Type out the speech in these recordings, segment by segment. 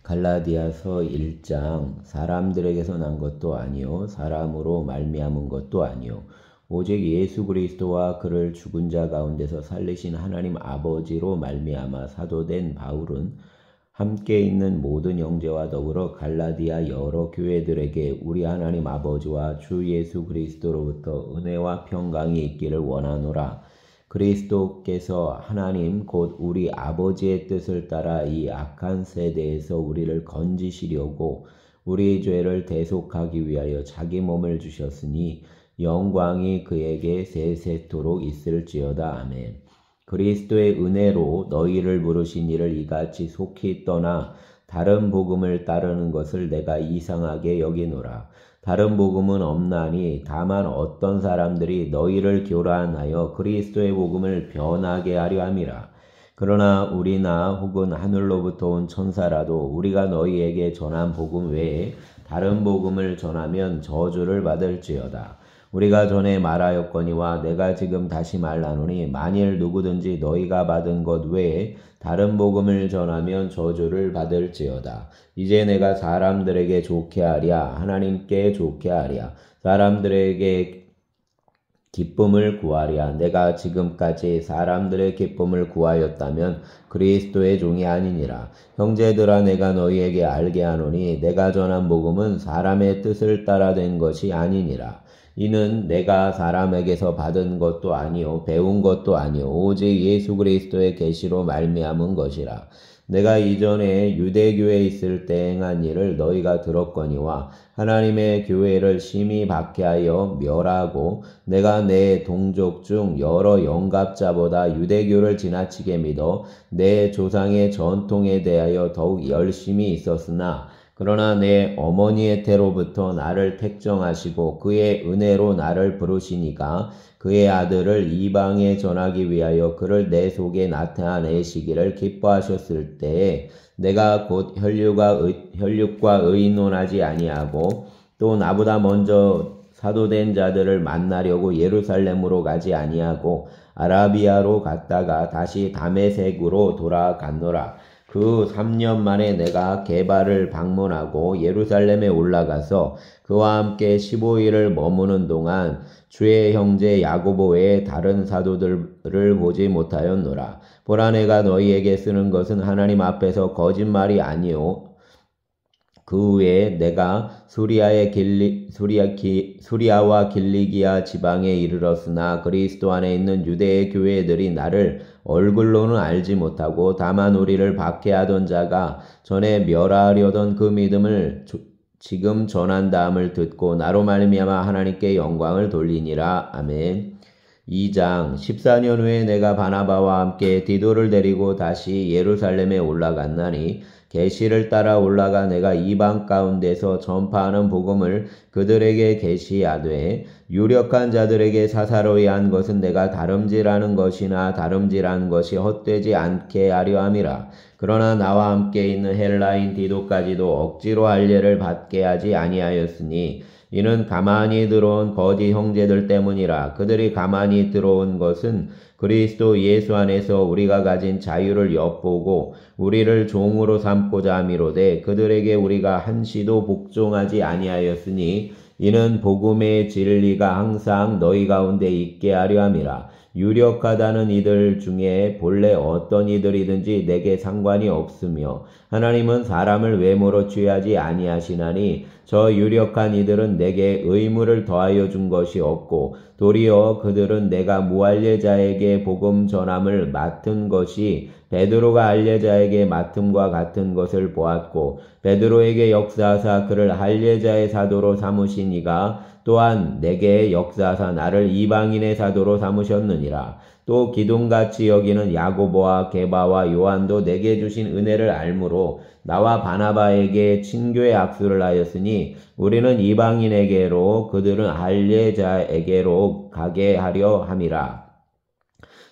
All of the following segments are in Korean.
갈라디아서 1장 사람들에게서 난 것도 아니요 사람으로 말미암은 것도 아니요 오직 예수 그리스도와 그를 죽은 자 가운데서 살리신 하나님 아버지로 말미암아 사도된 바울은 함께 있는 모든 형제와 더불어 갈라디아 여러 교회들에게 우리 하나님 아버지와 주 예수 그리스도로부터 은혜와 평강이 있기를 원하노라. 그리스도께서 하나님 곧 우리 아버지의 뜻을 따라 이 악한 세대에서 우리를 건지시려고 우리 죄를 대속하기 위하여 자기 몸을 주셨으니 영광이 그에게 세세토록 있을지어다. 아멘. 그리스도의 은혜로 너희를 부르신 이를 이같이 속히 떠나 다른 복음을 따르는 것을 내가 이상하게 여기노라. 다른 복음은 없나니 다만 어떤 사람들이 너희를 교란하여 그리스도의 복음을 변하게 하려 함이라. 그러나 우리나 혹은 하늘로부터 온 천사라도 우리가 너희에게 전한 복음 외에 다른 복음을 전하면 저주를 받을지어다. 우리가 전에 말하였거니와 내가 지금 다시 말하노니 만일 누구든지 너희가 받은 것 외에 다른 복음을 전하면 저주를 받을지어다. 이제 내가 사람들에게 좋게 하랴 하나님께 좋게 하랴 사람들에게 기쁨을 구하랴. 내가 지금까지 사람들의 기쁨을 구하였다면 그리스도의 종이 아니니라. 형제들아 내가 너희에게 알게 하노니 내가 전한 복음은 사람의 뜻을 따라 된 것이 아니니라. 이는 내가 사람에게서 받은 것도 아니요 배운 것도 아니요 오직 예수 그리스도의 계시로 말미암은 것이라. 내가 이전에 유대교에 있을 때 행한 일을 너희가 들었거니와 하나님의 교회를 심히 박해하여 멸하고 내가 내 동족 중 여러 영갑자보다 유대교를 지나치게 믿어 내 조상의 전통에 대하여 더욱 열심히 있었으나 그러나 내 어머니의 태로부터 나를 택정하시고 그의 은혜로 나를 부르시니까 그의 아들을 이방에 전하기 위하여 그를 내 속에 나타내시기를 기뻐하셨을 때에 내가 곧 혈육과 의논하지 아니하고 또 나보다 먼저 사도된 자들을 만나려고 예루살렘으로 가지 아니하고 아라비아로 갔다가 다시 다메섹으로 돌아갔노라. 그 3년 만에 내가 게바를 방문하고 예루살렘에 올라가서 그와 함께 15일을 머무는 동안 주의 형제 야고보 외에 다른 사도들을 보지 못하였노라. 보라 내가 너희에게 쓰는 것은 하나님 앞에서 거짓말이 아니요 그 후에 내가 수리아와 길리기아 지방에 이르렀으나 그리스도 안에 있는 유대의 교회들이 나를 얼굴로는 알지 못하고 다만 우리를 박해하던 자가 전에 멸하려던 그 믿음을 지금 전한다함을 듣고 나로 말미암아 하나님께 영광을 돌리니라. 아멘. 2장 14년 후에 내가 바나바와 함께 디도를 데리고 다시 예루살렘에 올라갔나니 계시를 따라 올라가 내가 이방 가운데서 전파하는 복음을 그들에게 계시하되 유력한 자들에게 사사로이 한 것은 내가 다름질하는 것이나 다름질하는 것이 헛되지 않게 하려 함이라. 그러나 나와 함께 있는 헬라인 디도까지도 억지로 할례를 받게 하지 아니하였으니 이는 가만히 들어온 거짓 형제들 때문이라. 그들이 가만히 들어온 것은 그리스도 예수 안에서 우리가 가진 자유를 엿보고 우리를 종으로 삼고자 함이로되 그들에게 우리가 한시도 복종하지 아니하였으니 이는 복음의 진리가 항상 너희 가운데 있게 하려 함이라. 유력하다는 이들 중에 본래 어떤 이들이든지 내게 상관이 없으며 하나님은 사람을 외모로 취하지 아니하시나니 저 유력한 이들은 내게 의무를 더하여 준 것이 없고 도리어 그들은 내가 무할례자에게 복음 전함을 맡은 것이 베드로가 할례자에게 맡음과 같은 것을 보았고 베드로에게 역사하사 그를 할례자의 사도로 삼으신 이가 또한 내게 역사하사 나를 이방인의 사도로 삼으셨느니라. 또 기둥같이 여기는 야고보와 게바와 요한도 내게 주신 은혜를 알므로 나와 바나바에게 친교의 악수를 하였으니 우리는 이방인에게로 그들은 할례자에게로 가게 하려 함이라.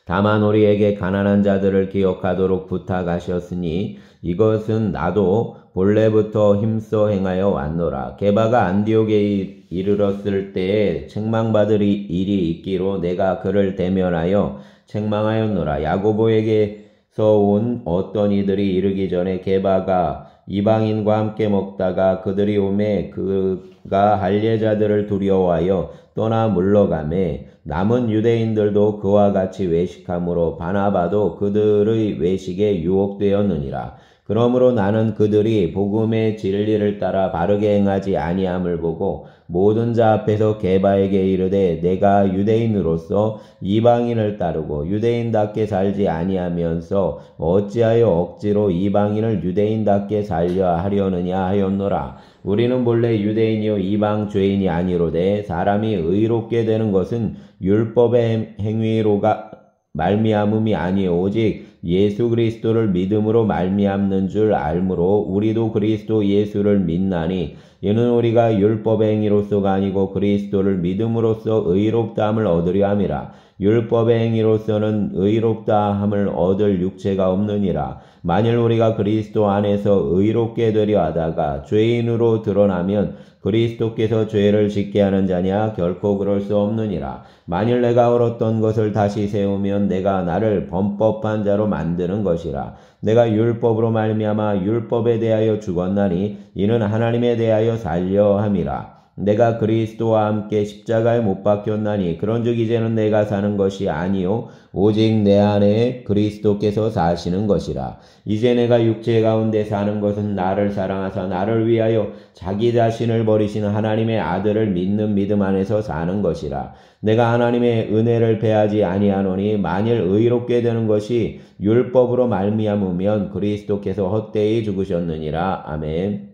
다만 우리에게 가난한 자들을 기억하도록 부탁하셨으니 이것은 나도 본래부터 힘써 행하여 왔노라. 게바가 안디옥에 이르렀을 때에 책망받을 일이 있기로 내가 그를 대면하여 책망하였노라. 야고보에게서 온 어떤 이들이 이르기 전에 게바가 이방인과 함께 먹다가 그들이 오매 그가 할례자들을 두려워하여 떠나 물러가매 남은 유대인들도 그와 같이 외식함으로 바나바도 그들의 외식에 유혹되었느니라. 그러므로 나는 그들이 복음의 진리를 따라 바르게 행하지 아니함을 보고 모든 자 앞에서 게바에게 이르되 내가 유대인으로서 이방인을 따르고 유대인답게 살지 아니하면서 어찌하여 억지로 이방인을 유대인답게 살려 하려느냐 하였노라. 우리는 본래 유대인이요 이방 죄인이 아니로되 사람이 의롭게 되는 것은 율법의 행위로가 말미암음이 아니요 오직 예수 그리스도를 믿음으로 말미암는 줄 알므로 우리도 그리스도 예수를 믿나니 이는 우리가 율법의 행위로서가 아니고 그리스도를 믿음으로써 의롭다함을 얻으려 함이라. 율법의 행위로서는 의롭다함을 얻을 육체가 없느니라. 만일 우리가 그리스도 안에서 의롭게 되려 하다가 죄인으로 드러나면 그리스도께서 죄를 짓게 하는 자냐? 결코 그럴 수 없느니라. 만일 내가 얻었던 것을 다시 세우면 내가 나를 범법한 자로 만드는 것이라. 내가 율법으로 말미암아 율법에 대하여 죽었나니 이는 하나님에 대하여 살려 함이라. 내가 그리스도와 함께 십자가에 못 박혔나니 그런즉 이제는 내가 사는 것이 아니요 오직 내 안에 그리스도께서 사시는 것이라. 이제 내가 육체 가운데 사는 것은 나를 사랑하사 나를 위하여 자기 자신을 버리신 하나님의 아들을 믿는 믿음 안에서 사는 것이라. 내가 하나님의 은혜를 배하지 아니하노니 만일 의롭게 되는 것이 율법으로 말미암으면 그리스도께서 헛되이 죽으셨느니라. 아멘.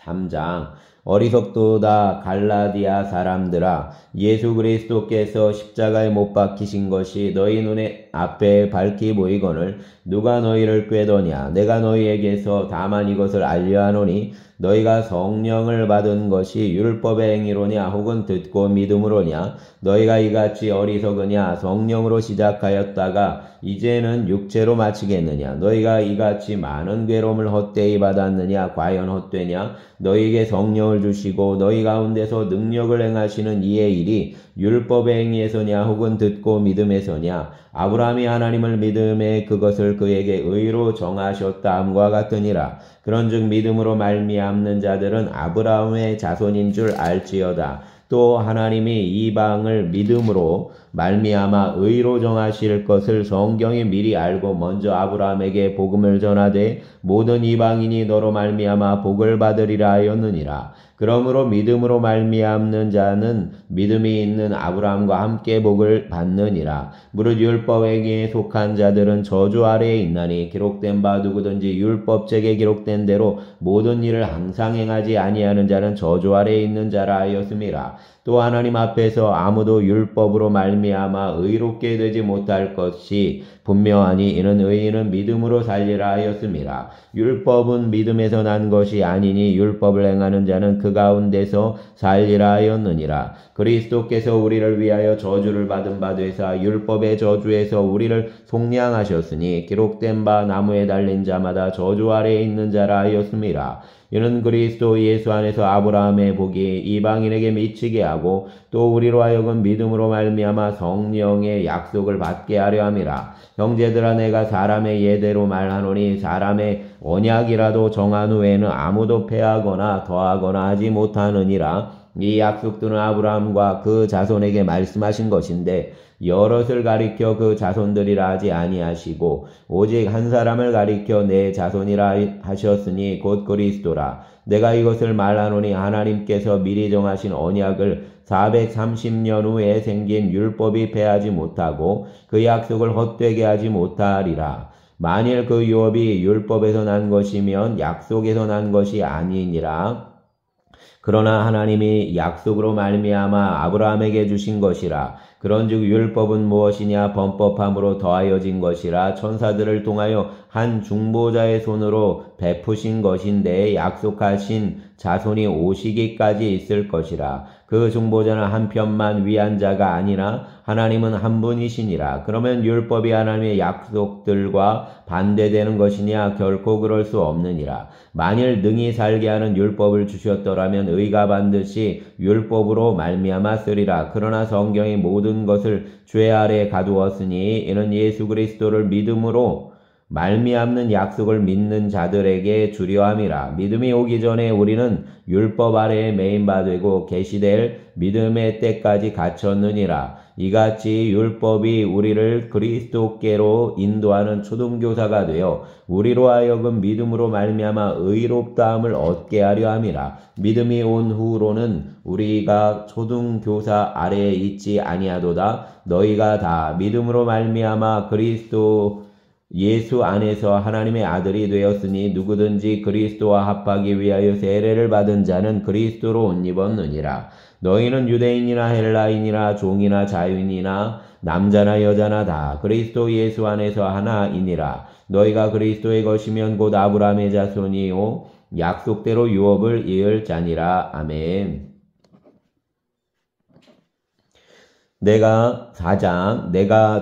3장 어리석도다 갈라디아 사람들아 예수 그리스도께서 십자가에 못 박히신 것이 너희 눈에 앞에 밝히 보이거늘 누가 너희를 꾀더냐. 내가 너희에게서 다만 이것을 알려하노니 너희가 성령을 받은 것이 율법의 행위로냐 혹은 듣고 믿음으로냐. 너희가 이같이 어리석으냐. 성령으로 시작하였다가 이제는 육체로 마치겠느냐. 너희가 이같이 많은 괴로움을 헛되이 받았느냐. 과연 헛되냐. 너희에게 성령을 주시고 너희 가운데서 능력을 행하시는 이의 일이 율법의 행위에서냐 혹은 듣고 믿음에서냐. 아브라함이 하나님을 믿음에 그것을 그에게 의로 정하셨다 함과 같으니라. 그런즉 믿음으로 말미암는 자들은 아브라함의 자손인 줄 알지어다. 또 하나님이 이방을 믿음으로 말미암아 의로 정하실 것을 성경이 미리 알고 먼저 아브라함에게 복음을 전하되 모든 이방인이 너로 말미암아 복을 받으리라 하였느니라. 그러므로 믿음으로 말미암는 자는 믿음이 있는 아브라함과 함께 복을 받느니라. 무릇 율법 행위에 속한 자들은 저주 아래에 있나니 기록된 바 누구든지 율법책에 기록된 대로 모든 일을 항상 행하지 아니하는 자는 저주 아래에 있는 자라 하였음이라. 또 하나님 앞에서 아무도 율법으로 말미암아 의롭게 되지 못할 것이 분명하니 이는 의인은 믿음으로 살리라 하였음이라. 율법은 믿음에서 난 것이 아니니 율법을 행하는 자는 그 가운데서 살리라 하였느니라. 그리스도께서 우리를 위하여 저주를 받은 바 되사 율법의 저주에서 우리를 속량하셨으니 기록된 바 나무에 달린 자마다 저주 아래에 있는 자라 하였음이라. 이는 그리스도 예수 안에서 아브라함의 복이 이방인에게 미치게 하고 또 우리로 하여금 믿음으로 말미암아 성령의 약속을 받게 하려 함이라. 형제들아 내가 사람의 예대로 말하노니 사람의 언약이라도 정한 후에는 아무도 패하거나 더하거나 하지 못하느니라. 이 약속들은 아브라함과 그 자손에게 말씀하신 것인데 여럿을 가리켜 그 자손들이라 하지 아니하시고 오직 한 사람을 가리켜 내 자손이라 하셨으니 곧 그리스도라. 내가 이것을 말하노니 하나님께서 미리 정하신 언약을 430년 후에 생긴 율법이 패하지 못하고 그 약속을 헛되게 하지 못하리라. 만일 그 유업이 율법에서 난 것이면 약속에서 난 것이 아니니라. 그러나 하나님이 약속으로 말미암아 아브라함에게 주신 것이라. 그런즉 율법은 무엇이냐? 범법함으로 더하여진 것이라. 천사들을 통하여 한 중보자의 손으로 베푸신 것인데 약속하신 자손이 오시기까지 있을 것이라. 그 중보자는 한편만 위한 자가 아니라 하나님은 한 분이시니라. 그러면 율법이 하나님의 약속들과 반대되는 것이냐? 결코 그럴 수 없느니라. 만일 능히 살게 하는 율법을 주셨더라면 의가 반드시 율법으로 말미암아 쓰리라. 그러나 성경이 모든 것을 죄 아래 가두었으니 이는 예수 그리스도를 믿음으로 말미암는 약속을 믿는 자들에게 주려 함이라. 믿음이 오기 전에 우리는 율법 아래에 매인 바 되고 계시될 믿음의 때까지 갇혔느니라. 이같이 율법이 우리를 그리스도께로 인도하는 초등교사가 되어 우리로 하여금 믿음으로 말미암아 의롭다함을 얻게 하려 함이라. 믿음이 온 후로는 우리가 초등교사 아래에 있지 아니하도다. 너희가 다 믿음으로 말미암아 그리스도 예수 안에서 하나님의 아들이 되었으니 누구든지 그리스도와 합하기 위하여 세례를 받은 자는 그리스도로 옷 입었느니라. 너희는 유대인이나 헬라인이나 종이나 자유인이나 남자나 여자나 다 그리스도 예수 안에서 하나이니라. 너희가 그리스도의 것이면 곧 아브라함의 자손이요 약속대로 유업을 이을 자니라. 아멘. 내가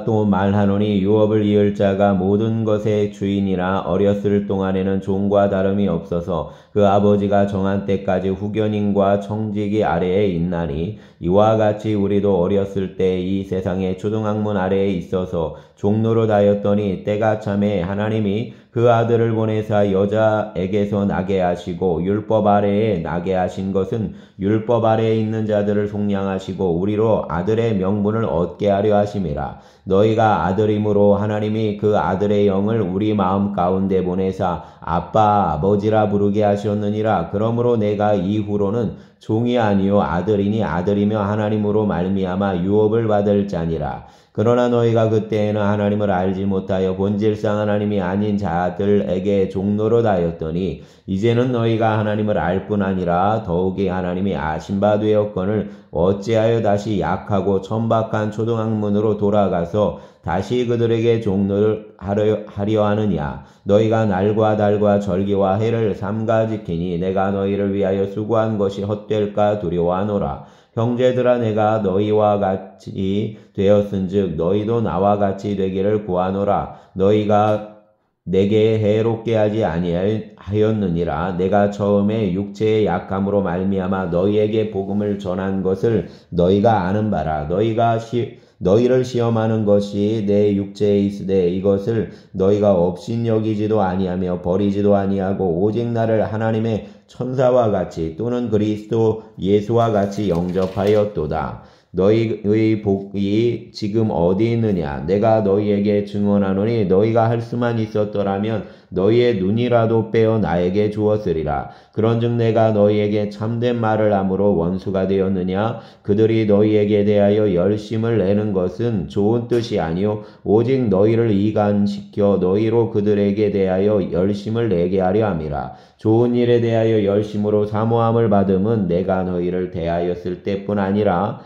또 말하노니 유업을 이을 자가 모든 것의 주인이라. 어렸을 동안에는 종과 다름이 없어서 그 아버지가 정한 때까지 후견인과 청지기 아래에 있나니 이와 같이 우리도 어렸을 때 이 세상의 초등학문 아래에 있어서 종노릇 하였더니 때가 참에 하나님이 그 아들을 보내사 여자에게서 나게 하시고 율법 아래에 나게 하신 것은 율법 아래에 있는 자들을 속량하시고 우리로 아들의 명분을 얻게 하려 하심이라. 너희가 아들이므로 하나님이 그 아들의 영을 우리 마음 가운데 보내사 아빠 아버지라 부르게 하셨느니라. 그러므로 내가 이후로는 종이 아니요 아들이니 아들이며 하나님으로 말미암아 유업을 받을 자니라. 그러나 너희가 그때에는 하나님을 알지 못하여 본질상 하나님이 아닌 자들에게 종노릇 하였더니 이제는 너희가 하나님을 알 뿐 아니라 더욱이 하나님이 아신 바 되었거늘 어찌하여 다시 약하고 천박한 초등학문으로 돌아가서 다시 그들에게 종노릇 하려 하느냐. 너희가 날과 달과 절기와 해를 삼가 지키니 내가 너희를 위하여 수고한 것이 헛될까 두려워하노라. 형제들아 내가 너희와 같이 되었은즉 너희도 나와 같이 되기를 구하노라. 너희가 내게 해롭게 하지 아니하였느니라. 내가 처음에 육체의 약함으로 말미암아 너희에게 복음을 전한 것을 너희가 아는 바라. 너희를 시험하는 것이 내 육체에 있으되 이것을 너희가 업신여기지도 아니하며 버리지도 아니하고 오직 나를 하나님의 천사와 같이 또는 그리스도 예수와 같이 영접하였도다. 너희의 복이 지금 어디 있느냐? 내가 너희에게 증언하노니 너희가 할 수만 있었더라면 너희의 눈이라도 빼어 나에게 주었으리라. 그런즉 내가 너희에게 참된 말을 함으로 원수가 되었느냐? 그들이 너희에게 대하여 열심을 내는 것은 좋은 뜻이 아니요 오직 너희를 이간시켜 너희로 그들에게 대하여 열심을 내게 하려 함이라. 좋은 일에 대하여 열심으로 사모함을 받음은 내가 너희를 대하였을 때뿐 아니라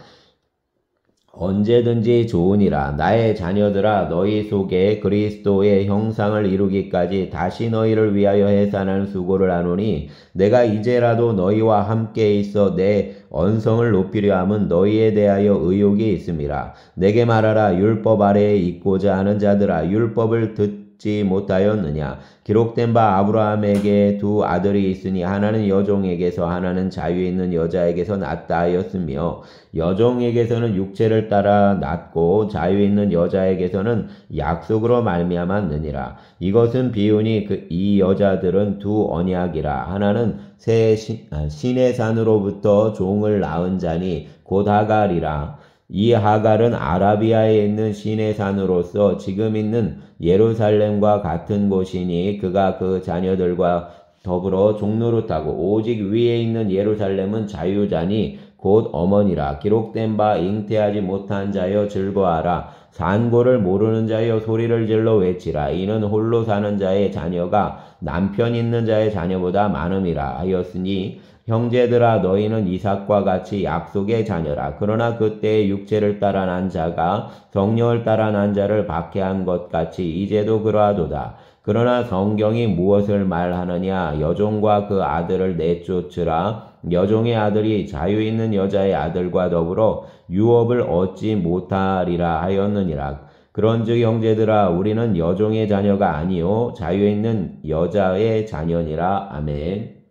언제든지 좋으니라. 나의 자녀들아 너희 속에 그리스도의 형상을 이루기까지 다시 너희를 위하여 해산하는 수고를 하노니 내가 이제라도 너희와 함께 있어 내 언성을 높이려 함은 너희에 대하여 의욕이 있음이라. 내게 말하라. 율법 아래에 있고자 하는 자들아 율법을 듣지 못하였느냐? 기록된 바 아브라함에게 두 아들이 있으니 하나는 여종에게서 하나는 자유 있는 여자에게서 낳았다 하였으며 여종에게서는 육체를 따라 낳고 자유 있는 여자에게서는 약속으로 말미암았느니라. 이것은 비유니 이 여자들은 두 언약이라. 하나는 새 신의 산으로부터 종을 낳은 자니 곧 하갈이라. 이 하갈은 아라비아에 있는 신의 산으로서 지금 있는 예루살렘과 같은 곳이니 그가 그 자녀들과 더불어 종노릇하고 오직 위에 있는 예루살렘은 자유자니 곧 어머니라. 기록된 바 잉태하지 못한 자여 즐거워하라. 산고를 모르는 자여 소리를 질러 외치라. 이는 홀로 사는 자의 자녀가 남편 있는 자의 자녀보다 많음이라 하였으니 형제들아 너희는 이삭과 같이 약속의 자녀라. 그러나 그때의 육체를 따라 난 자가 성령을 따라 난 자를 박해한 것 같이 이제도 그러하도다. 그러나 성경이 무엇을 말하느냐? 여종과 그 아들을 내쫓으라. 여종의 아들이 자유 있는 여자의 아들과 더불어 유업을 얻지 못하리라 하였느니라. 그런즉 형제들아 우리는 여종의 자녀가 아니요 자유 있는 여자의 자녀니라. 아멘.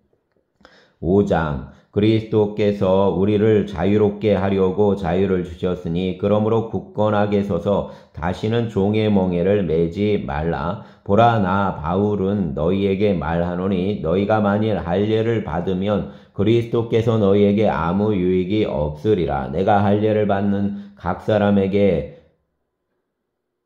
5장 그리스도께서 우리를 자유롭게 하려고 자유를 주셨으니 그러므로 굳건하게 서서 다시는 종의 멍에를 매지 말라. 보라, 나 바울은 너희에게 말하노니 너희가 만일 할례를 받으면 그리스도께서 너희에게 아무 유익이 없으리라. 내가 할례를 받는 각 사람에게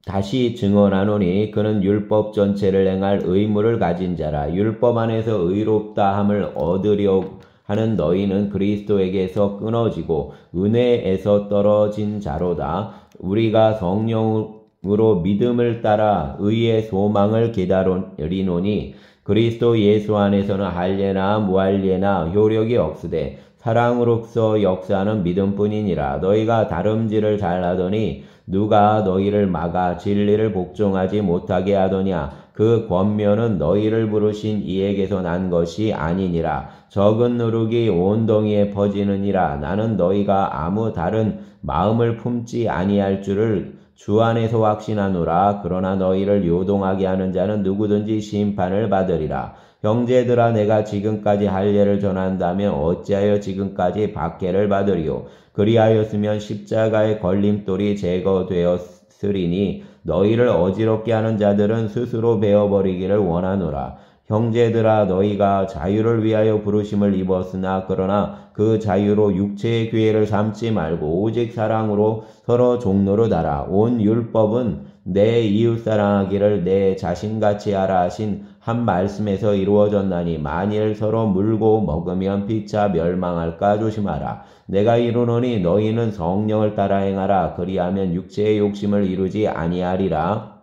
다시 증언하노니 그는 율법 전체를 행할 의무를 가진 자라. 율법 안에서 의롭다 함을 얻으려 하는 너희는 그리스도에게서 끊어지고 은혜에서 떨어진 자로다. 우리가 성령으로 믿음을 따라 의의 소망을 기다리노니 그리스도 예수 안에서는 할례나 무할례나 효력이 없으되 사랑으로서 역사하는 믿음뿐이니라. 너희가 다름질을 잘하더니 누가 너희를 막아 진리를 복종하지 못하게 하더냐. 그 권면은 너희를 부르신 이에게서 난 것이 아니니라. 적은 누룩이 온 동이에 퍼지느니라. 나는 너희가 아무 다른 마음을 품지 아니할 줄을 주 안에서 확신하노라. 그러나 너희를 요동하게 하는 자는 누구든지 심판을 받으리라. 형제들아, 내가 지금까지 할례를 전한다면 어찌하여 지금까지 박해를 받으리요. 그리하였으면 십자가의 걸림돌이 제거되었으리니 너희를 어지럽게 하는 자들은 스스로 베어버리기를 원하노라. 형제들아, 너희가 자유를 위하여 부르심을 입었으나 그러나 그 자유로 육체의 기회를 삼지 말고 오직 사랑으로 서로 종로로 달아. 온 율법은 내 이웃 사랑하기를 내 자신같이 하라 하신 한 말씀에서 이루어졌나니 만일 서로 물고 먹으면 피차 멸망할까 조심하라. 내가 이르노니 너희는 성령을 따라 행하라. 그리하면 육체의 욕심을 이루지 아니하리라.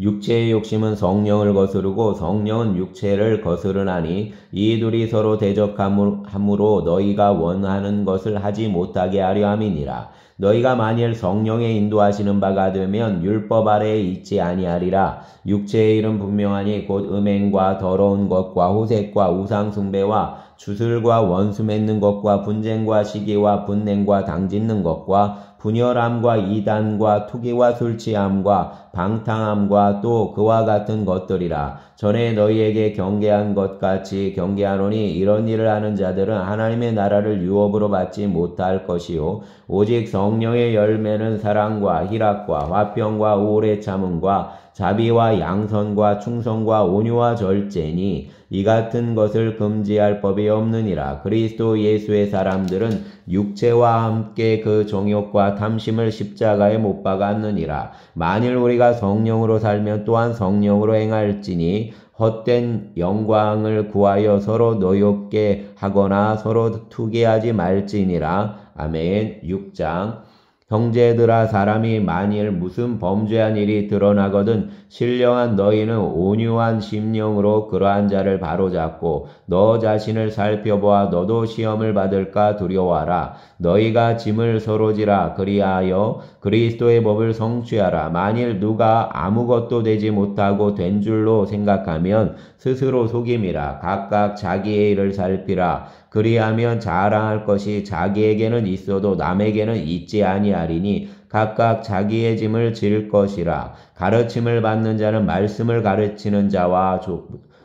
육체의 욕심은 성령을 거스르고 성령은 육체를 거스르나니 이 둘이 서로 대적함으로 너희가 원하는 것을 하지 못하게 하려 함이니라. 너희가 만일 성령의 인도하시는 바가 되면 율법 아래에 있지 아니하리라. 육체의 일은 분명하니 곧 음행과 더러운 것과 호색과 우상숭배와 주술과 원수 맺는 것과 분쟁과 시기와 분냉과 당짓는 것과 분열함과 이단과 투기와 술취함과 방탕함과 또 그와 같은 것들이라. 전에 너희에게 경계한 것 같이 경계하노니 이런 일을 하는 자들은 하나님의 나라를 유업으로 받지 못할 것이요 오직 성령의 열매는 사랑과 희락과 화평과 오래 참음과 자비와 양선과 충성과 온유와 절제니 이 같은 것을 금지할 법이 없느니라. 그리스도 예수의 사람들은 육체와 함께 그 정욕과 탐심을 십자가에 못 박았느니라. 만일 우리가 성령으로 살면 또한 성령으로 행할지니 헛된 영광을 구하여 서로 노엽게 하거나 서로 투기하지 말지니라. 아멘. 6장 형제들아, 사람이 만일 무슨 범죄한 일이 드러나거든 신령한 너희는 온유한 심령으로 그러한 자를 바로잡고 너 자신을 살펴보아 너도 시험을 받을까 두려워하라. 너희가 짐을 서로 지라. 그리하여 그리스도의 법을 성취하라. 만일 누가 아무것도 되지 못하고 된 줄로 생각하면 스스로 속임이라. 각각 자기의 일을 살피라. 그리하면 자랑할 것이 자기에게는 있어도 남에게는 있지 아니하리니 각각 자기의 짐을 질 것이라. 가르침을 받는 자는 말씀을 가르치는 자와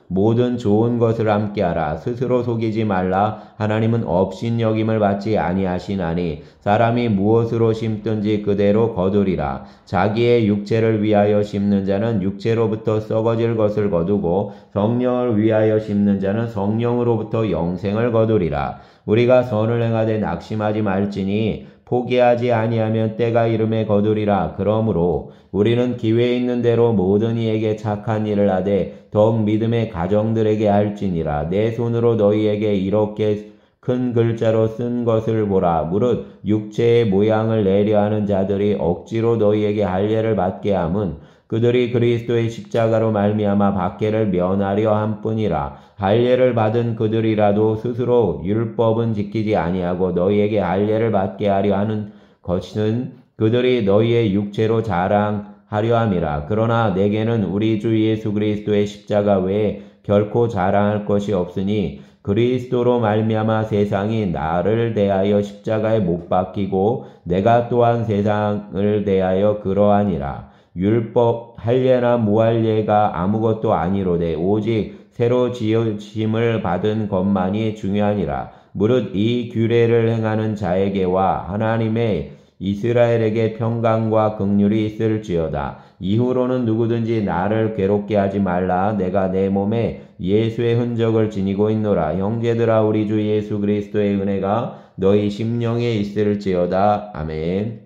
모든 좋은 것을 함께하라. 스스로 속이지 말라. 하나님은 업신여김을 받지 아니하시나니 사람이 무엇으로 심든지 그대로 거두리라. 자기의 육체를 위하여 심는 자는 육체로부터 썩어질 것을 거두고 성령을 위하여 심는 자는 성령으로부터 영생을 거두리라. 우리가 선을 행하되 낙심하지 말지니 포기하지 아니하면 때가 이름에 거두리라. 그러므로 우리는 기회 있는 대로 모든 이에게 착한 일을 하되 더욱 믿음의 가정들에게 할지니라. 내 손으로 너희에게 이렇게 큰 글자로 쓴 것을 보라. 무릇 육체의 모양을 내려 하는 자들이 억지로 너희에게 할례를 받게 함은 그들이 그리스도의 십자가로 말미암아 박해를 면하려 함뿐이라. 할례를 받은 그들이라도 스스로 율법은 지키지 아니하고 너희에게 할례를 받게 하려 하는 것은 그들이 너희의 육체로 자랑하려 함이라. 그러나 내게는 우리 주 예수 그리스도의 십자가 외에 결코 자랑할 것이 없으니 그리스도로 말미암아 세상이 나를 대하여 십자가에 못 박히고 내가 또한 세상을 대하여 그러하니라. 율법 할례나 무할례가 아무것도 아니로되 오직 새로 지으심을 받은 것만이 중요하니라. 무릇 이 규례를 행하는 자에게와 하나님의 이스라엘에게 평강과 긍휼이 있을지어다. 이후로는 누구든지 나를 괴롭게 하지 말라. 내가 내 몸에 예수의 흔적을 지니고 있노라. 형제들아, 우리 주 예수 그리스도의 은혜가 너희 심령에 있을지어다. 아멘.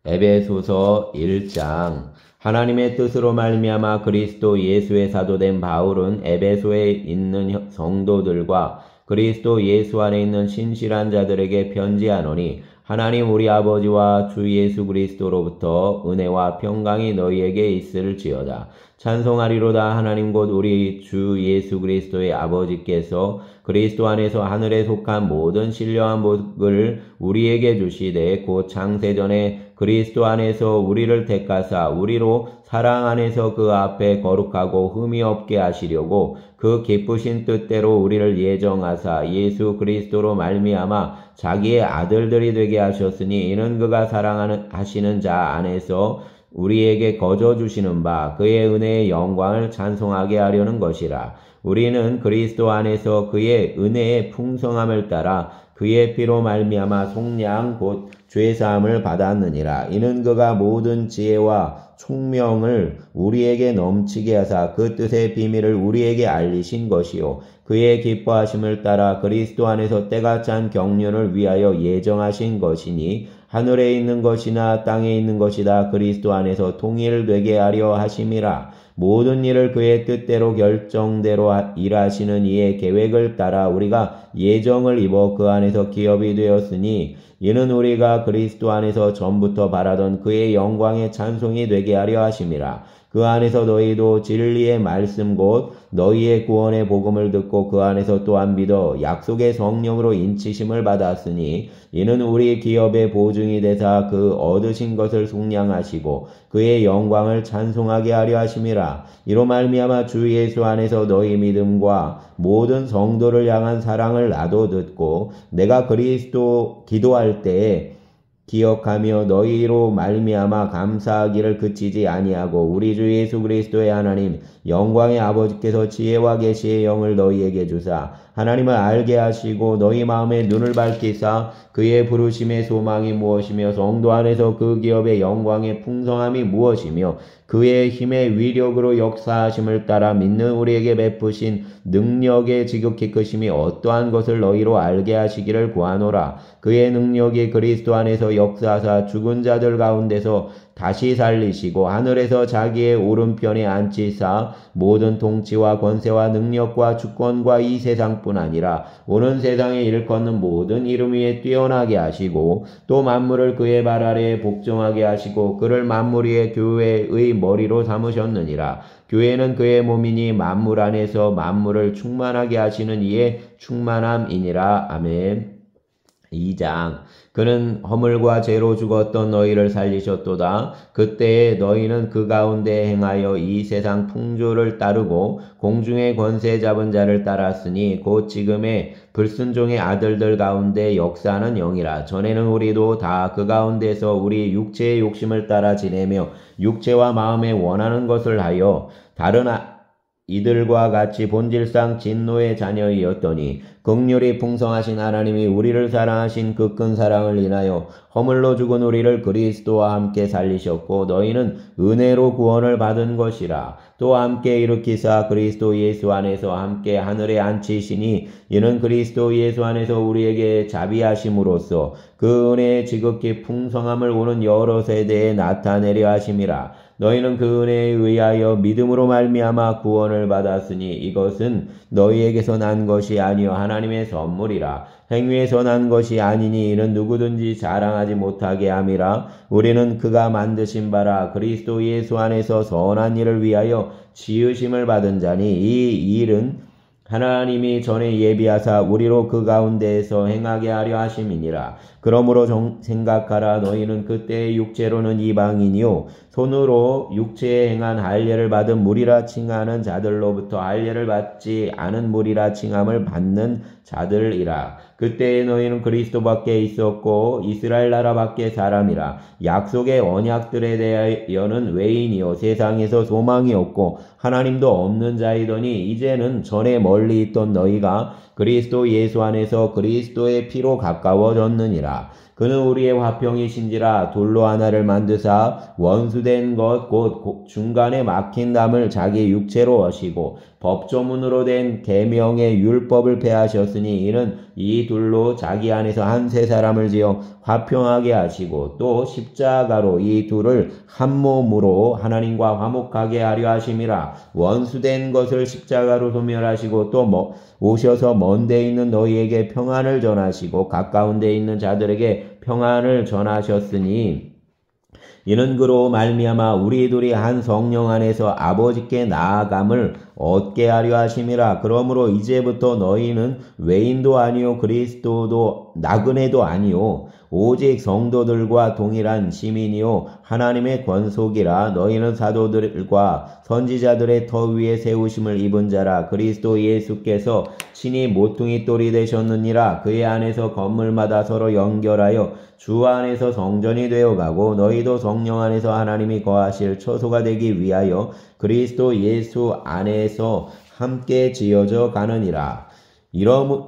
에베소서 1장. 하나님의 뜻으로 말미암아 그리스도 예수의 사도된 바울은 에베소에 있는 성도들과 그리스도 예수 안에 있는 신실한 자들에게 편지하노니, 하나님 우리 아버지와 주 예수 그리스도로부터 은혜와 평강이 너희에게 있을지어다. 찬송하리로다. 하나님 곧 우리 주 예수 그리스도의 아버지께서 그리스도 안에서 하늘에 속한 모든 신령한 복을 우리에게 주시되, 곧 창세전에 그리스도 안에서 우리를 택하사 우리로 사랑 안에서 그 앞에 거룩하고 흠이 없게 하시려고 그 기쁘신 뜻대로 우리를 예정하사 예수 그리스도로 말미암아 자기의 아들들이 되게 하셨으니, 이는 그가 사랑하시는 자 안에서 우리에게 거저 주시는 바 그의 은혜의 영광을 찬송하게 하려는 것이라. 우리는 그리스도 안에서 그의 은혜의 풍성함을 따라 그의 피로 말미암아 속량 곧 죄사함을 받았느니라. 이는 그가 모든 지혜와 총명을 우리에게 넘치게 하사 그 뜻의 비밀을 우리에게 알리신 것이요, 그의 기뻐하심을 따라 그리스도 안에서 때가 찬 경륜을 위하여 예정하신 것이니, 하늘에 있는 것이나 땅에 있는 것이다 그리스도 안에서 통일되게 하려 하심이라. 모든 일을 그의 뜻대로 결정대로 일하시는 이의 계획을 따라 우리가 예정을 입어 그 안에서 기업이 되었으니, 이는 우리가 그리스도 안에서 전부터 바라던 그의 영광의 찬송이 되게 하려 하심이라. 그 안에서 너희도 진리의 말씀 곧 너희의 구원의 복음을 듣고 그 안에서 또한 믿어 약속의 성령으로 인치심을 받았으니, 이는 우리 기업의 보증이 되사 그 얻으신 것을 속량하시고 그의 영광을 찬송하게 하려 하심이라. 이로 말미암아 주 예수 안에서 너희 믿음과 모든 성도를 향한 사랑을 나도 듣고, 내가 그리스도 기도할 때에 기억하며 너희로 말미암아 감사하기를 그치지 아니하고, 우리 주 예수 그리스도의 하나님 영광의 아버지께서 지혜와 계시의 영을 너희에게 주사 하나님을 알게 하시고 너희 마음에 눈을 밝히사 그의 부르심의 소망이 무엇이며 성도 안에서 그 기업의 영광의 풍성함이 무엇이며 그의 힘의 위력으로 역사하심을 따라 믿는 우리에게 베푸신 능력의 지극히 크심이 어떠한 것을 너희로 알게 하시기를 구하노라. 그의 능력이 그리스도 안에서 역사하사 죽은 자들 가운데서 다시 살리시고 하늘에서 자기의 오른편에 앉히사 모든 통치와 권세와 능력과 주권과 이 세상뿐 아니라 오는 세상에 일컫는 모든 이름 위에 뛰어나게 하시고, 또 만물을 그의 발 아래에 복종하게 하시고 그를 만물 위에 교회의 머리로 삼으셨느니라. 교회는 그의 몸이니 만물 안에서 만물을 충만하게 하시는 이의 충만함이니라. 아멘. 2장. 그는 허물과 죄로 죽었던 너희를 살리셨도다. 그때에 너희는 그 가운데 행하여 이 세상 풍조를 따르고 공중의 권세 잡은 자를 따랐으니, 곧 지금의 불순종의 아들들 가운데 역사하는 영이라. 전에는 우리도 다 그 가운데서 우리 육체의 욕심을 따라 지내며 육체와 마음에 원하는 것을 하여 다른 이들과 같이 본질상 진노의 자녀이었더니, 긍휼이 풍성하신 하나님이 우리를 사랑하신 그 큰 사랑을 인하여 허물로 죽은 우리를 그리스도와 함께 살리셨고, 너희는 은혜로 구원을 받은 것이라. 또 함께 일으키사 그리스도 예수 안에서 함께 하늘에 앉히시니, 이는 그리스도 예수 안에서 우리에게 자비하심으로써 그 은혜의 지극히 풍성함을 오는 여러 세대에 나타내려 하심이라. 너희는 그 은혜에 의하여 믿음으로 말미암아 구원을 받았으니, 이것은 너희에게서 난 것이 아니요 하나님의 선물이라. 행위에서 난 것이 아니니 이는 누구든지 자랑하지 못하게 함이라. 우리는 그가 만드신 바라 그리스도 예수 안에서 선한 일을 위하여 지으심을 받은 자니, 이 일은 하나님이 전에 예비하사 우리로 그 가운데에서 행하게 하려 하심이니라. 그러므로 생각하라. 너희는 그때의 육체로는 이방인이요 손으로 육체에 행한 할례를 받은 무리라 칭하는 자들로부터 할례를 받지 않은 무리라 칭함을 받는 자들이라. 그때에 너희는 그리스도밖에 있었고 이스라엘 나라밖에 사람이라. 약속의 언약들에 대하여는 외인이요 세상에서 소망이 없고 하나님도 없는 자이더니 이제는 전에 멀리 있던 너희가 그리스도 예수 안에서 그리스도의 피로 가까워졌느니라. 그는 우리의 화평이신지라. 둘로 하나를 만드사 원수된 것 곧 중간에 막힌 담을 자기 육체로 하시고 법조문으로 된 계명의 율법을 폐하셨으니 이는 이 둘로 자기 안에서 한 세 사람을 지어 화평하게 하시고 또 십자가로 이 둘을 한 몸으로 하나님과 화목하게 하려 하심이라. 원수된 것을 십자가로 소멸하시고 또 오셔서 먼 데 있는 너희에게 평안을 전하시고 가까운 데 있는 자들에게 평안을 전하셨으니 이는 그로 말미암아 우리 둘이 한 성령 안에서 아버지께 나아감을 얻게 하려 하심이라. 그러므로 이제부터 너희는 외인도 아니요 그리스도도 나그네도 아니요 오직 성도들과 동일한 시민이요 하나님의 권속이라. 너희는 사도들과 선지자들의 터 위에 세우심을 입은 자라. 그리스도 예수께서 친히 모퉁이 돌이 되셨느니라. 그의 안에서 건물마다 서로 연결하여 주 안에서 성전이 되어가고 너희도 성령 안에서 하나님이 거하실 처소가 되기 위하여 그리스도 예수 안에서 함께 지어져 가느니라.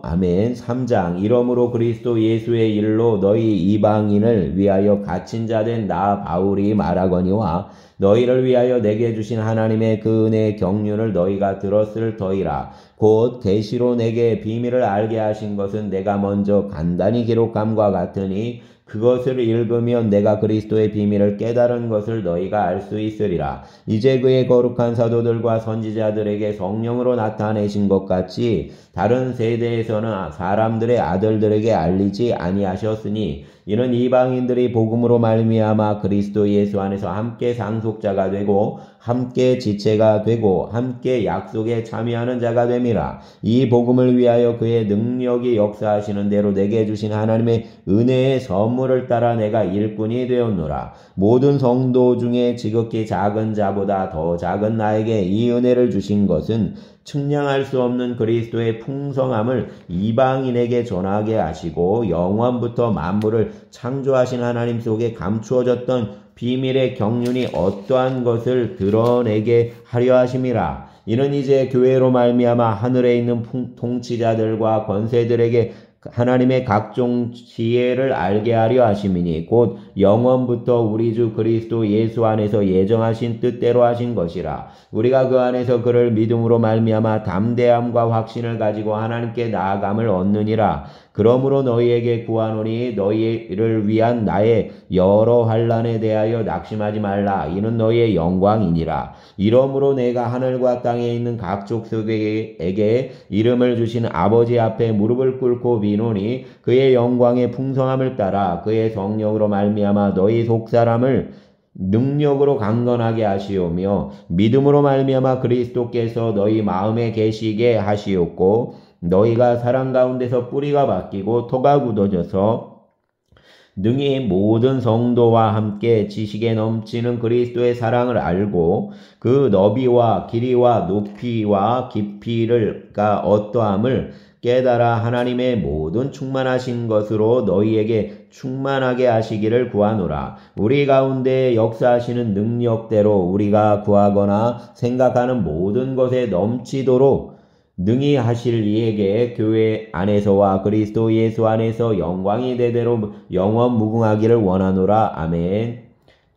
아멘. 3장. 이러므로 그리스도 예수의 일로 너희 이방인을 위하여 갇힌 자 된 나 바울이 말하거니와 너희를 위하여 내게 주신 하나님의 그 은혜의 경륜을 너희가 들었을 터이라. 곧 계시로 내게 비밀을 알게 하신 것은 내가 먼저 간단히 기록함과 같으니 그것을 읽으면 내가 그리스도의 비밀을 깨달은 것을 너희가 알 수 있으리라. 이제 그의 거룩한 사도들과 선지자들에게 성령으로 나타내신 것 같이 다른 세대에서는 사람들의 아들들에게 알리지 아니하셨으니 이는 이방인들이 복음으로 말미암아 그리스도 예수 안에서 함께 상속자가 되고 함께 지체가 되고 함께 약속에 참여하는 자가 됨이라. 이 복음을 위하여 그의 능력이 역사하시는 대로 내게 주신 하나님의 은혜의 선물을 따라 내가 일꾼이 되었노라. 모든 성도 중에 지극히 작은 자보다 더 작은 나에게 이 은혜를 주신 것은 측량할 수 없는 그리스도의 풍성함을 이방인에게 전하게 하시고 영원부터 만물을 창조하신 하나님 속에 감추어졌던 비밀의 경륜이 어떠한 것을 드러내게 하려 하심이라. 이는 이제 교회로 말미암아 하늘에 있는 통치자들과 권세들에게 하나님의 각종 지혜를 알게 하려 하심이니 곧 영원부터 우리 주 그리스도 예수 안에서 예정하신 뜻대로 하신 것이라. 우리가 그 안에서 그를 믿음으로 말미암아 담대함과 확신을 가지고 하나님께 나아감을 얻느니라. 그러므로 너희에게 구하노니 너희를 위한 나의 여러 환난에 대하여 낙심하지 말라. 이는 너희의 영광이니라. 이러므로 내가 하늘과 땅에 있는 각 족속에게 이름을 주신 아버지 앞에 무릎을 꿇고 비노니 그의 영광의 풍성함을 따라 그의 성령으로 말미암아 너희 속사람을 능력으로 강건하게 하시오며 믿음으로 말미암아 그리스도께서 너희 마음에 계시게 하시옵고 너희가 사랑 가운데서 뿌리가 바뀌고 토가 굳어져서 능히 모든 성도와 함께 지식에 넘치는 그리스도의 사랑을 알고 그 너비와 길이와 높이와 깊이가 어떠함을 깨달아 하나님의 모든 충만하신 것으로 너희에게 충만하게 하시기를 구하노라. 우리 가운데 역사하시는 능력대로 우리가 구하거나 생각하는 모든 것에 넘치도록 능히 하실 이에게 교회 안에서와 그리스도 예수 안에서 영광이 대대로 영원 무궁하기를 원하노라. 아멘.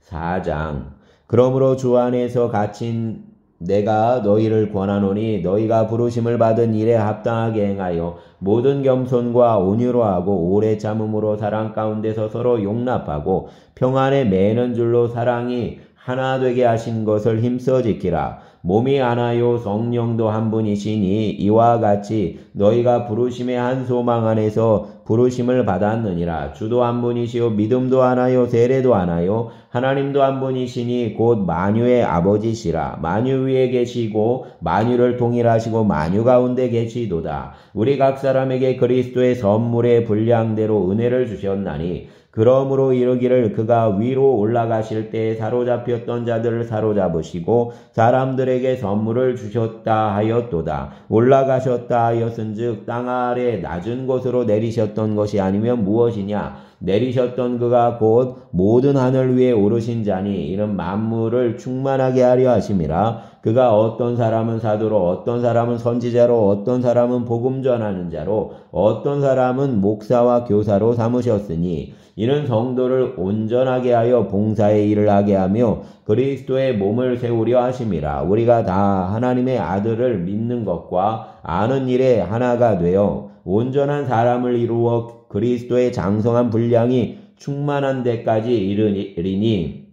4장. 그러므로 주 안에서 갇힌 내가 너희를 권하노니 너희가 부르심을 받은 일에 합당하게 행하여 모든 겸손과 온유로 하고 오래 참음으로 사랑 가운데서 서로 용납하고 평안에 매는 줄로 사랑이 하나 되게 하신 것을 힘써 지키라. 몸이 하나요 성령도 한 분이시니 이와 같이 너희가 부르심의 한 소망 안에서 부르심을 받았느니라. 주도 한 분이시요 믿음도 하나요 세례도 하나요 하나님도 한 분이시니 곧 만유의 아버지시라. 만유 위에 계시고 만유를 통일하시고 만유 가운데 계시도다. 우리 각 사람에게 그리스도의 선물의 분량대로 은혜를 주셨나니 그러므로 이르기를 그가 위로 올라가실 때에 사로잡혔던 자들을 사로잡으시고 사람들에게 선물을 주셨다 하였도다. 올라가셨다 하였은즉 땅 아래 낮은 곳으로 내리셨던 것이 아니면 무엇이냐? 내리셨던 그가 곧 모든 하늘 위에 오르신 자니 이는 만물을 충만하게 하려 하심이라. 그가 어떤 사람은 사도로, 어떤 사람은 선지자로, 어떤 사람은 복음 전하는 자로, 어떤 사람은 목사와 교사로 삼으셨으니 이는 성도를 온전하게 하여 봉사의 일을 하게 하며 그리스도의 몸을 세우려 하심이라. 우리가 다 하나님의 아들을 믿는 것과 아는 일에 하나가 되어 온전한 사람을 이루어 그리스도의 장성한 분량이 충만한 데까지 이르리니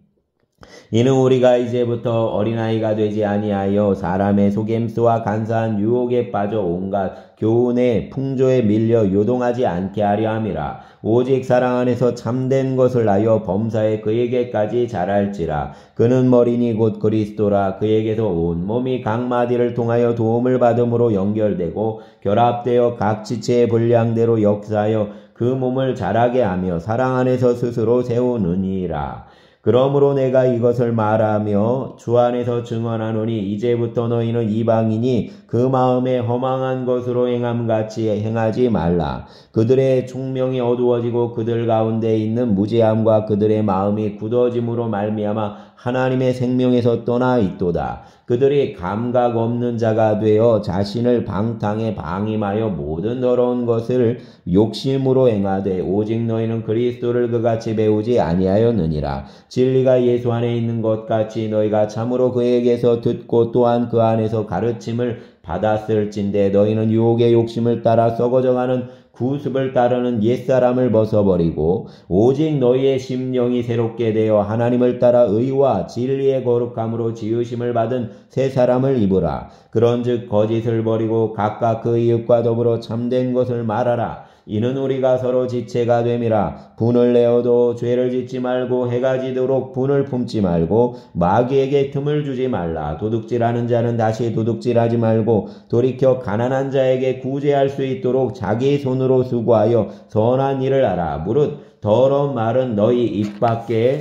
이는 우리가 이제부터 어린아이가 되지 아니하여 사람의 속임수와 간사한 유혹에 빠져 온갖 교훈의 풍조에 밀려 요동하지 않게 하려 함이라. 오직 사랑 안에서 참된 것을 하여 범사에 그에게까지 자랄지라. 그는 머리니 곧 그리스도라. 그에게서 온 몸이 각 마디를 통하여 도움을 받음으로 연결되고 결합되어 각 지체의 분량대로 역사하여 그 몸을 자라게 하며 사랑 안에서 스스로 세우느니라. 그러므로 내가 이것을 말하며 주 안에서 증언하노니 이제부터 너희는 이방인이 그 마음에 허망한 것으로 행함같이 행하지 말라. 그들의 총명이 어두워지고 그들 가운데 있는 무지함과 그들의 마음이 굳어짐으로 말미암아 하나님의 생명에서 떠나 있도다. 그들이 감각 없는 자가 되어 자신을 방탕에 방임하여 모든 더러운 것을 욕심으로 행하되 오직 너희는 그리스도를 그같이 배우지 아니하였느니라. 진리가 예수 안에 있는 것 같이 너희가 참으로 그에게서 듣고 또한 그 안에서 가르침을 받았을진대 너희는 유혹의 욕심을 따라 썩어져가는 구습을 따르는 옛사람을 벗어버리고 오직 너희의 심령이 새롭게 되어 하나님을 따라 의와 진리의 거룩함으로 지으심을 받은 새 사람을 입으라. 그런즉 거짓을 버리고 각각 그 이웃과 더불어 참된 것을 말하라. 이는 우리가 서로 지체가 됨이라. 분을 내어도 죄를 짓지 말고 해가 지도록 분을 품지 말고 마귀에게 틈을 주지 말라. 도둑질하는 자는 다시 도둑질하지 말고 돌이켜 가난한 자에게 구제할 수 있도록 자기 손으로 수고하여 선한 일을 하라. 무릇 더러운 말은 너희 입 밖에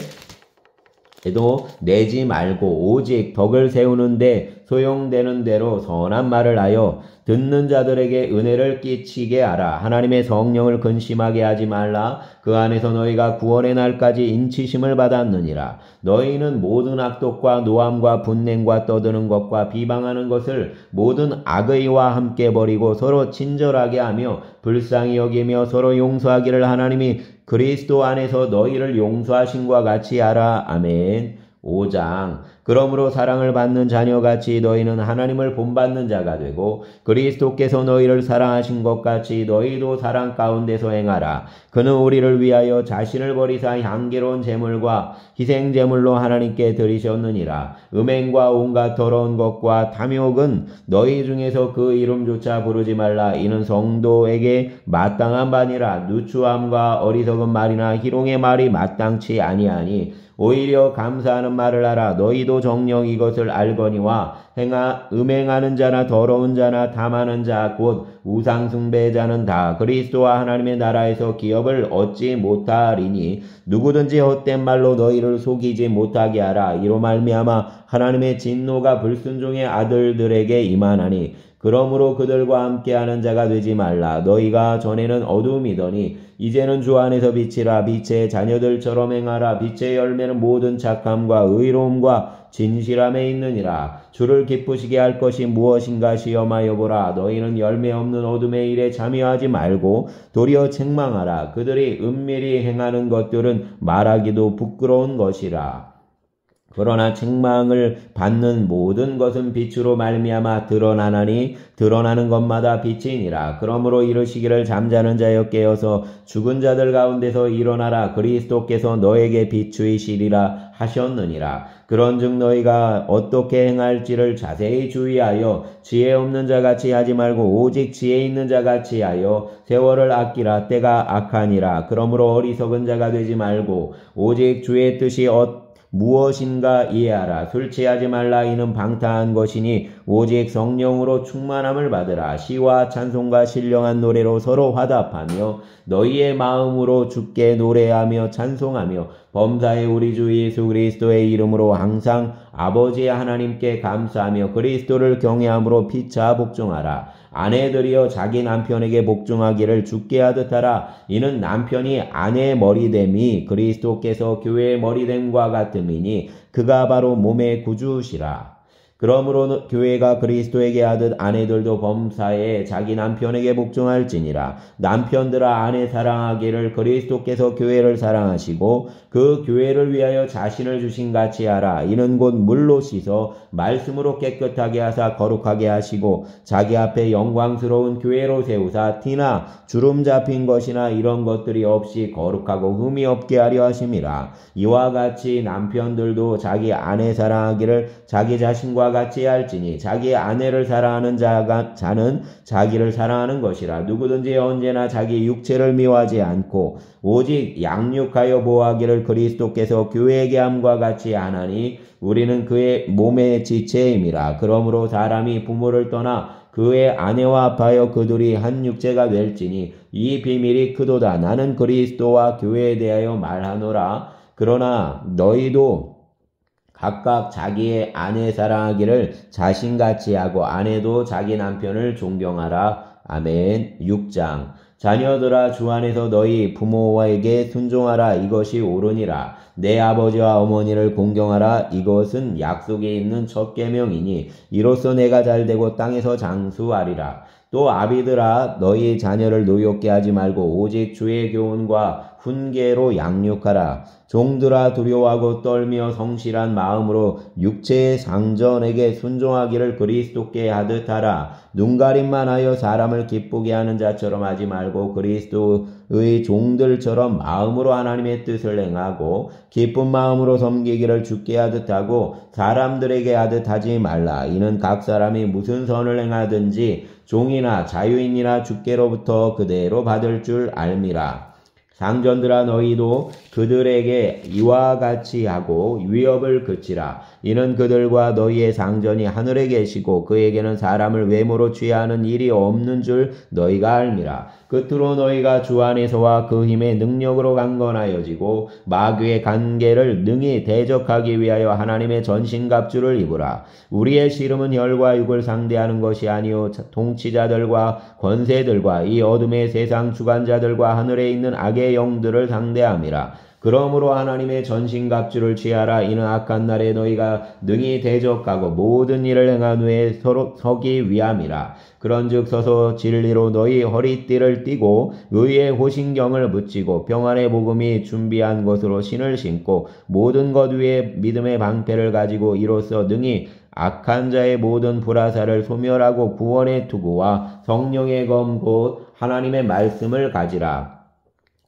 에도 내지 말고 오직 덕을 세우는데 소용되는 대로 선한 말을 하여 듣는 자들에게 은혜를 끼치게 하라. 하나님의 성령을 근심하게 하지 말라. 그 안에서 너희가 구원의 날까지 인치심을 받았느니라. 너희는 모든 악독과 노함과 분냉과 떠드는 것과 비방하는 것을 모든 악의와 함께 버리고 서로 친절하게 하며 불쌍히 여기며 서로 용서하기를 하나님이 그리스도 안에서 너희를 용서하신과 같이 하라. 아멘. 5장. 그러므로 사랑을 받는 자녀같이 너희는 하나님을 본받는 자가 되고 그리스도께서 너희를 사랑하신 것 같이 너희도 사랑 가운데서 행하라. 그는 우리를 위하여 자신을 버리사 향기로운 제물과 희생 제물로 하나님께 드리셨느니라. 음행과 온갖 더러운 것과 탐욕은 너희 중에서 그 이름조차 부르지 말라. 이는 성도에게 마땅한 바니라. 누추함과 어리석은 말이나 희롱의 말이 마땅치 아니하니 오히려 감사하는 말을 하라. 너희도 정녕 이것을 알거니와 음행하는 자나 더러운 자나 탐하는 자 곧 우상숭배자는 다 그리스도와 하나님의 나라에서 기업을 얻지 못하리니 누구든지 헛된 말로 너희를 속이지 못하게 하라. 이로 말미암아 하나님의 진노가 불순종의 아들들에게 임하나니 그러므로 그들과 함께하는 자가 되지 말라. 너희가 전에는 어둠이더니 이제는 주 안에서 빛이라. 빛의 자녀들처럼 행하라. 빛의 열매는 모든 착함과 의로움과 진실함에 있느니라. 주를 기쁘시게 할 것이 무엇인가 시험하여 보라. 너희는 열매 없는 어둠의 일에 잠여하지 말고 도리어 책망하라. 그들이 은밀히 행하는 것들은 말하기도 부끄러운 것이라. 그러나 책망을 받는 모든 것은 빛으로 말미암아 드러나나니 드러나는 것마다 빛이니라. 그러므로 이르시기를 잠자는 자여 깨어서 죽은 자들 가운데서 일어나라. 그리스도께서 너에게 비추이시리라 하셨느니라. 그런즉 너희가 어떻게 행할지를 자세히 주의하여 지혜 없는 자같이 하지 말고 오직 지혜 있는 자같이 하여 세월을 아끼라. 때가 악하니라. 그러므로 어리석은 자가 되지 말고 오직 주의 뜻이 무엇인가 이해하라. 술 취하지 말라. 이는 방탕한 것이니 오직 성령으로 충만함을 받으라. 시와 찬송과 신령한 노래로 서로 화답하며 너희의 마음으로 주께 노래하며 찬송하며 범사의 우리 주 예수 그리스도의 이름으로 항상 아버지 하나님께 감사하며 그리스도를 경외함으로 피차 복종하라. 아내들이여 자기 남편에게 복종하기를 주께 하듯 하라. 이는 남편이 아내의 머리됨이 그리스도께서 교회의 머리됨과 같음이니 그가 바로 몸의 구주시라. 그러므로 교회가 그리스도에게 하듯 아내들도 범사에 자기 남편에게 복종할지니라. 남편들아 아내 사랑하기를 그리스도께서 교회를 사랑하시고 그 교회를 위하여 자신을 주신 같이 하라. 이는 곧 물로 씻어 말씀으로 깨끗하게 하사 거룩하게 하시고 자기 앞에 영광스러운 교회로 세우사 티나 주름 잡힌 것이나 이런 것들이 없이 거룩하고 흠이 없게 하려 하심이라. 이와 같이 남편들도 자기 아내 사랑하기를 자기 자신과 같이 할지니 자기 아내를 사랑하는 자는 자기를 사랑하는 것이라. 누구든지 언제나 자기 육체를 미워하지 않고 오직 양육하여 보호하기를 그리스도께서 교회에게 함과 같이 하나니 우리는 그의 몸의 지체임이라. 그러므로 사람이 부모를 떠나 그의 아내와 합하여 그들이 한 육체가 될지니 이 비밀이 크도다. 나는 그리스도와 교회에 대하여 말하노라. 그러나 너희도 각각 자기의 아내 사랑하기를 자신같이 하고 아내도 자기 남편을 존경하라. 아멘. 6장. 자녀들아 주 안에서 너희 부모에게 순종하라. 이것이 옳으니라. 내 아버지와 어머니를 공경하라. 이것은 약속에 있는 첫 계명이니 이로써 내가 잘되고 땅에서 장수하리라. 또 아비들아 너희 자녀를 노엽게 하지 말고 오직 주의 교훈과 훈계로 양육하라. 종들아 두려워하고 떨며 성실한 마음으로 육체의 상전에게 순종하기를 그리스도께 하듯 하라. 눈가림만 하여 사람을 기쁘게 하는 자처럼 하지 말고 그리스도의 종들처럼 마음으로 하나님의 뜻을 행하고 기쁜 마음으로 섬기기를 주께 하듯 하고 사람들에게 하듯 하지 말라. 이는 각 사람이 무슨 선을 행하든지 종이나 자유인이나 주께로부터 그대로 받을 줄 알미라. 상전들아 너희도 그들에게 이와 같이 하고 위협을 그치라. 이는 그들과 너희의 상전이 하늘에 계시고 그에게는 사람을 외모로 취하는 일이 없는 줄 너희가 알미라. 끝으로 너희가 주 안에서와 그 힘의 능력으로 강건하여지고 마귀의 관계를 능히 대적하기 위하여 하나님의 전신갑주를 입으라. 우리의 씨름은 혈과 육을 상대하는 것이 아니요 통치자들과 권세들과 이 어둠의 세상 주관자들과 하늘에 있는 악의 영들을 상대함이라. 그러므로 하나님의 전신갑주를 취하라. 이는 악한 날에 너희가 능히 대적하고 모든 일을 행한 후에 서로 서기 위함이라. 그런즉 서서 진리로 너희 허리띠를 띠고 의의 호신경을 붙이고 평안의 복음이 준비한 것으로 신을 신고 모든 것 위에 믿음의 방패를 가지고 이로써 능히 악한 자의 모든 불화살을 소멸하고 구원의 투구와 성령의 검 곧 하나님의 말씀을 가지라.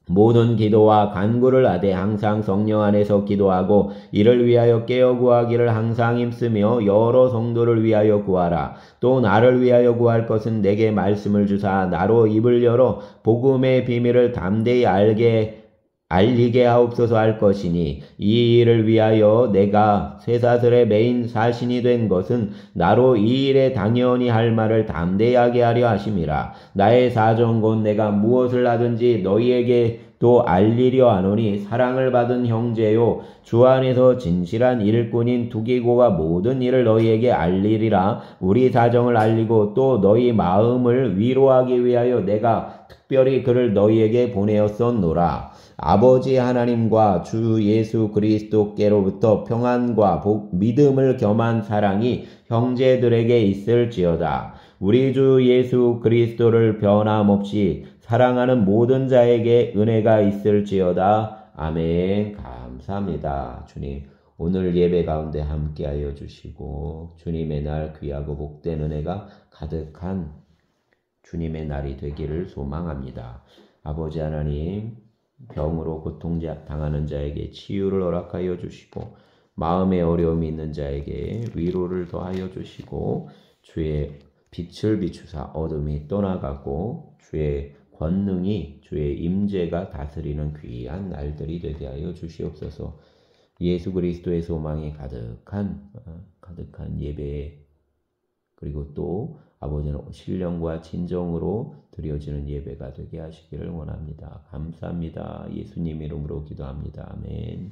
모든 기도와 간구를 하되 항상 성령 안에서 기도하고 이를 위하여 깨어 구하기를 항상 힘쓰며 여러 성도를 위하여 구하라. 또 나를 위하여 구할 것은 내게 말씀을 주사 나로 입을 열어 복음의 비밀을 담대히 알리게 하옵소서 할 것이니 이 일을 위하여 내가 쇠사슬의 메인 사신이 된 것은 나로 이 일에 당연히 할 말을 담대히 하게 하려 하심이라. 나의 사정 곧 내가 무엇을 하든지 너희에게 또 알리려 하노니 사랑을 받은 형제요 주 안에서 진실한 일꾼인 두기고가 모든 일을 너희에게 알리리라. 우리 사정을 알리고 또 너희 마음을 위로하기 위하여 내가 특별히 그를 너희에게 보내었었노라. 아버지 하나님과 주 예수 그리스도께로부터 평안과 믿음을 겸한 사랑이 형제들에게 있을지어다. 우리 주 예수 그리스도를 변함없이 사랑하는 모든 자에게 은혜가 있을지어다. 아멘. 감사합니다. 주님, 오늘 예배 가운데 함께하여 주시고 주님의 날 귀하고 복된 은혜가 가득한 주님의 날이 되기를 소망합니다. 아버지 하나님, 병으로 고통당하는 자에게 치유를 허락하여 주시고 마음의 어려움이 있는 자에게 위로를 더하여 주시고 주의 빛을 비추사 어둠이 떠나가고 주의 권능이 주의 임재가 다스리는 귀한 날들이 되게 하여 주시옵소서. 예수 그리스도의 소망이 가득한 예배, 그리고 또 아버지는 신령과 진정으로 드려지는 예배가 되게 하시기를 원합니다. 감사합니다. 예수님 이름으로 기도합니다. 아멘.